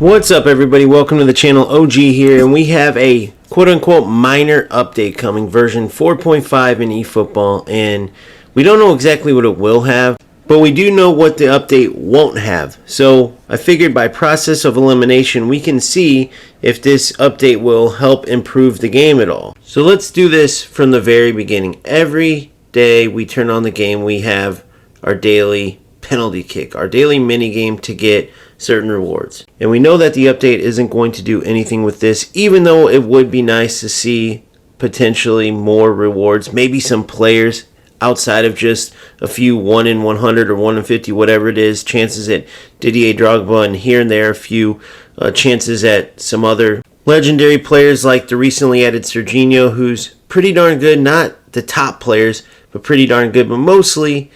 What's up, everybody? Welcome to the channel. OG here, and we have a quote-unquote minor update coming, version 4.5 in eFootball, and we don't know exactly what it will have, but we do know what the update won't have. So I figured by process of elimination we can see if this update will help improve the game at all. So let's do this from the very beginning. Every day we turn on the game, we have our daily penalty kick, our daily mini game to get certain rewards. And we know that the update isn't going to do anything with this, even though it would be nice to see potentially more rewards, maybe some players outside of just a few 1 in 100 or 1 in 50, whatever it is, chances at Didier Drogba, and here and there a few chances at some other legendary players like the recently added Serginho, who's pretty darn good, not the top players, but pretty darn good. But mostly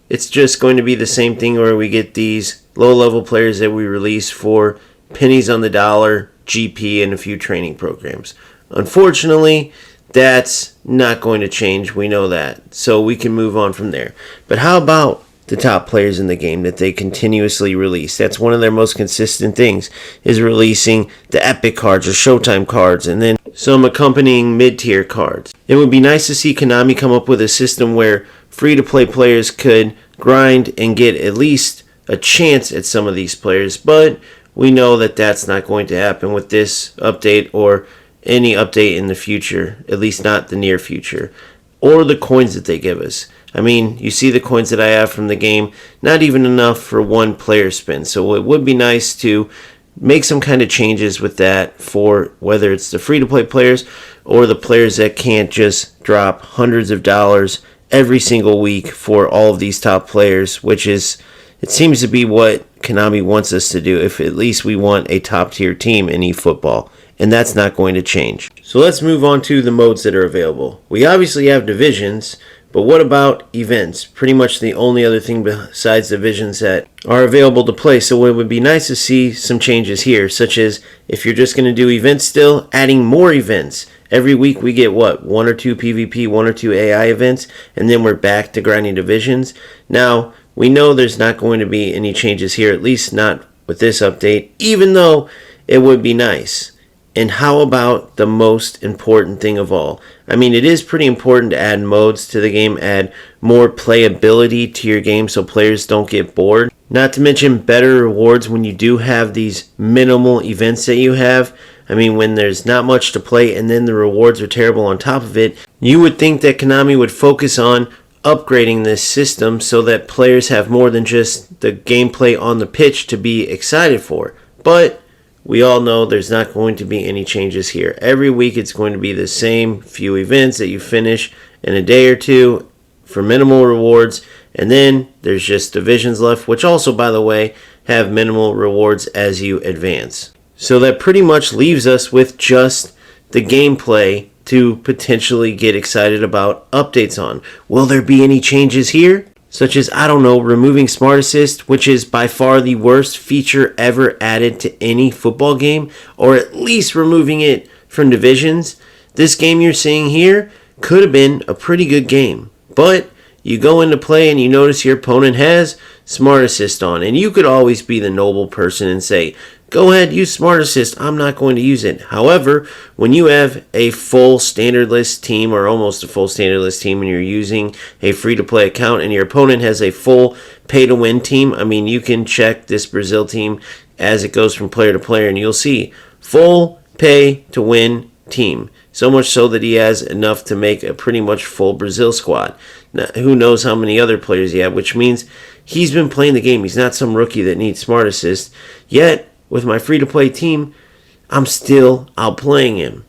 it's just going to be the same thing where we get these low-level players that we release for pennies on the dollar, GP, and a few training programs. Unfortunately, that's not going to change. We know that. So we can move on from there. But how about the top players in the game that they continuously release? That's one of their most consistent things, is releasing the epic cards or showtime cards and then some accompanying mid-tier cards. It would be nice to see Konami come up with a system where free-to-play players could grind and get at least a chance at some of these players, but we know that that's not going to happen with this update or any update in the future, at least not the near future, or the coins that they give us. I mean, you see the coins that I have from the game, not even enough for one player spin, so it would be nice to make some kind of changes with that for whether it's the free-to-play players or the players that can't just drop hundreds of dollars every single week for all of these top players, which is, it seems to be what Konami wants us to do, if at least we want a top-tier team in eFootball, and that's not going to change. So let's move on to the modes that are available. We obviously have divisions, but what about events? Pretty much the only other thing besides divisions that are available to play. So it would be nice to see some changes here, such as if you're just going to do events still, adding more events. Every week we get, what, 1 or 2 PvP, 1 or 2 AI events, and then we're back to grinding divisions. Now, we know there's not going to be any changes here, at least not with this update, even though it would be nice. And how about the most important thing of all? I mean, it is pretty important to add modes to the game, add more playability to your game so players don't get bored. Not to mention better rewards when you do have these minimal events that you have. I mean, when there's not much to play and then the rewards are terrible on top of it, you would think that Konami would focus on upgrading this system so that players have more than just the gameplay on the pitch to be excited for. But we all know there's not going to be any changes here. Every week it's going to be the same few events that you finish in a day or two for minimal rewards, and then there's just divisions left, which also, by the way, have minimal rewards as you advance. So that pretty much leaves us with just the gameplay to potentially get excited about updates on. Will there be any changes here? Such as, I don't know, removing Smart Assist, which is by far the worst feature ever added to any football game, or at least removing it from divisions. This game you're seeing here could have been a pretty good game, but you go into play and you notice your opponent has Smart Assist on, and you could always be the noble person and say, go ahead, use Smart Assist, I'm not going to use it. However, when you have a full standard list team, or almost a full standard list team, and you're using a free-to-play account and your opponent has a full pay-to-win team, I mean, you can check this Brazil team as it goes from player to player, and you'll see full pay-to-win team. So much so that he has enough to make a pretty much full Brazil squad. Now, who knows how many other players he has, which means he's been playing the game. He's not some rookie that needs Smart Assist. Yet, with my free-to-play team, I'm still outplaying him.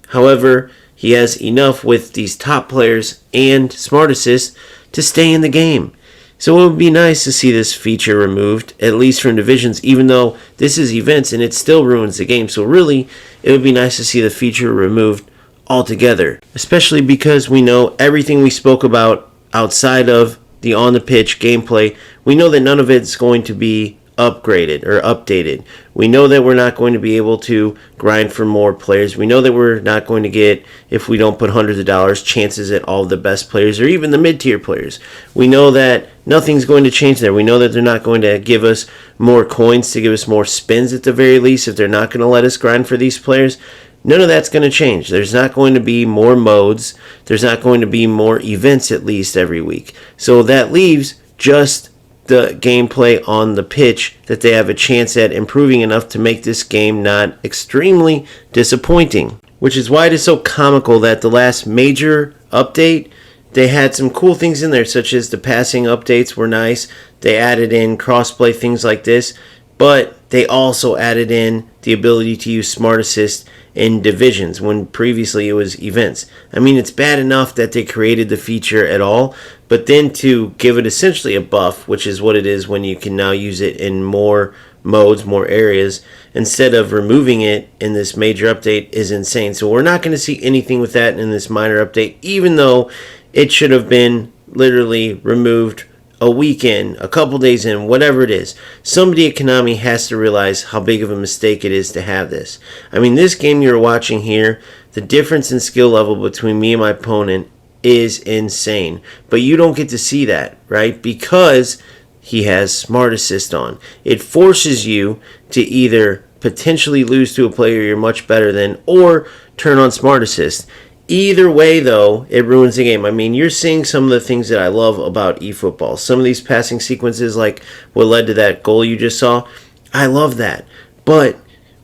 However, he has enough with these top players and Smart Assist to stay in the game. So it would be nice to see this feature removed, at least from divisions, even though this is events and it still ruins the game. So really, it would be nice to see the feature removed altogether, especially because we know everything we spoke about outside of the on-the-pitch gameplay. We know that none of it's going to be upgraded or updated. We know that we're not going to be able to grind for more players. We know that we're not going to get, if we don't put hundreds of dollars, chances at all of the best players or even the mid-tier players. We know that nothing's going to change there. We know that they're not going to give us more coins to give us more spins at the very least if they're not going to let us grind for these players. None of that's going to change. There's not going to be more modes. There's not going to be more events at least every week. So that leaves just the gameplay on the pitch that they have a chance at improving enough to make this game not extremely disappointing. Which is why it is so comical that the last major update, they had some cool things in there, such as the passing updates were nice. They added in crossplay, things like this. But they also added in the ability to use Smart Assist in divisions when previously it was events. I mean, it's bad enough that they created the feature at all, but then to give it essentially a buff, which is what it is when you can now use it in more modes, more areas, instead of removing it in this major update is insane. So we're not going to see anything with that in this minor update, even though it should have been literally removed a weekend, a couple days in, whatever it is. Somebody at Konami has to realize how big of a mistake it is to have this. I mean, this game you're watching here, the difference in skill level between me and my opponent is insane. But you don't get to see that, right? Because he has Smart Assist on. It forces you to either potentially lose to a player you're much better than or turn on Smart Assist. Either way, though, it ruins the game. I mean, you're seeing some of the things that I love about eFootball. Some of these passing sequences, like what led to that goal you just saw, I love that. But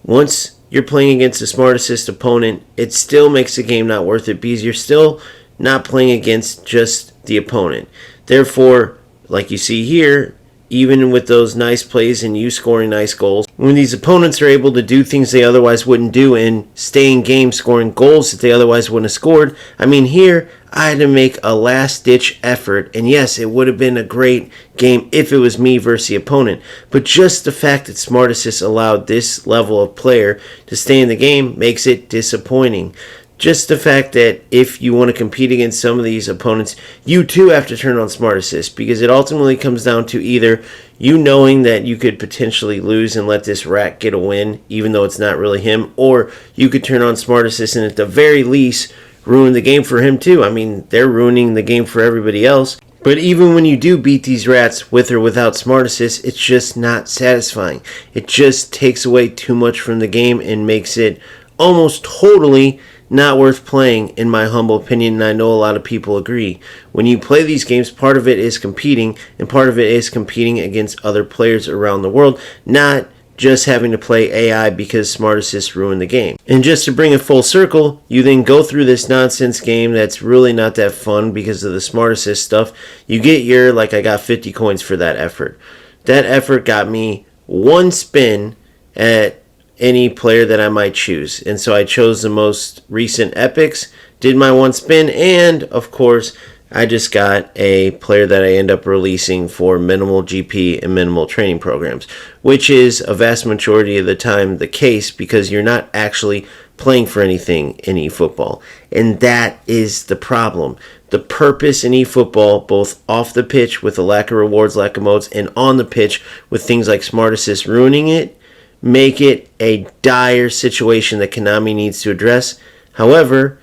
once you're playing against a Smart Assist opponent, it still makes the game not worth it because you're still not playing against just the opponent. Therefore, like you see here, even with those nice plays and you scoring nice goals, when these opponents are able to do things they otherwise wouldn't do and stay in game scoring goals that they otherwise wouldn't have scored, I mean, here I had to make a last-ditch effort, and yes, it would have been a great game if it was me versus the opponent, but just the fact that Smart Assist allowed this level of player to stay in the game makes it disappointing. Just the fact that if you want to compete against some of these opponents, you too have to turn on Smart Assist, because it ultimately comes down to either you knowing that you could potentially lose and let this rat get a win, even though it's not really him, or you could turn on Smart Assist and at the very least ruin the game for him too. I mean, they're ruining the game for everybody else. But even when you do beat these rats with or without Smart Assist, it's just not satisfying. It just takes away too much from the game and makes it almost totally not worth playing, in my humble opinion, and I know a lot of people agree. When you play these games, part of it is competing, and part of it is competing against other players around the world, not just having to play AI because Smart Assist ruined the game. And just to bring it full circle, you then go through this nonsense game that's really not that fun because of the Smart Assist stuff. You get your, like, I got 50 coins for that effort. That effort got me one spin at any player that I might choose. And so I chose the most recent epics, did my one spin, and of course I just got a player that I end up releasing for minimal GP and minimal training programs, which is a vast majority of the time the case because you're not actually playing for anything in eFootball. And that is the problem. The purpose in eFootball, both off the pitch with a lack of rewards, lack of modes, and on the pitch with things like Smart Assist ruining it, make it a dire situation that Konami needs to address. However,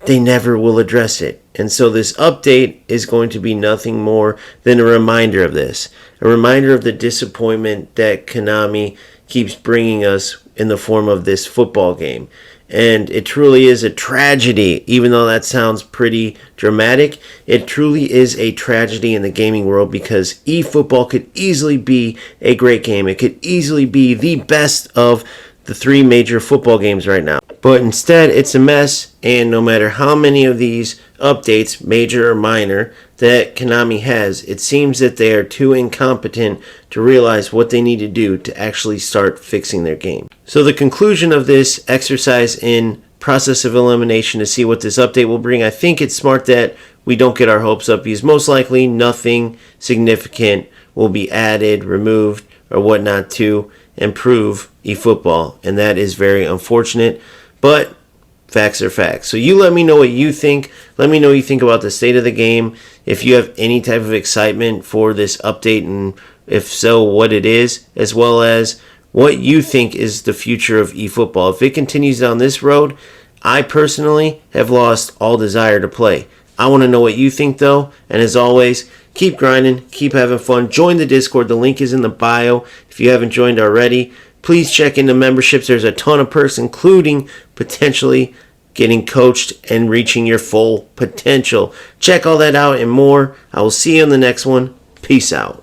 they never will address it. And so this update is going to be nothing more than a reminder of this. A reminder of the disappointment that Konami keeps bringing us in the form of this football game. And it truly is a tragedy, even though that sounds pretty dramatic. It truly is a tragedy in the gaming world because eFootball could easily be a great game. It could easily be the best of the three major football games right now. But instead, it's a mess, and no matter how many of these updates, major or minor, that Konami has, it seems that they are too incompetent to realize what they need to do to actually start fixing their game. So the conclusion of this exercise in process of elimination to see what this update will bring, I think it's smart that we don't get our hopes up because most likely nothing significant will be added, removed, or whatnot to improve eFootball, and that is very unfortunate. But Facts are facts. So you let me know what you think. Let me know what you think about the state of the game. If you have any type of excitement for this update, and if so, what it is, as well as what you think is the future of eFootball. If it continues down this road, I personally have lost all desire to play. I want to know what you think, though. And as always, keep grinding, keep having fun. Join the Discord. The link is in the bio if you haven't joined already. Please check into memberships. There's a ton of perks, including potentially getting coached and reaching your full potential. Check all that out and more. I will see you in the next one. Peace out.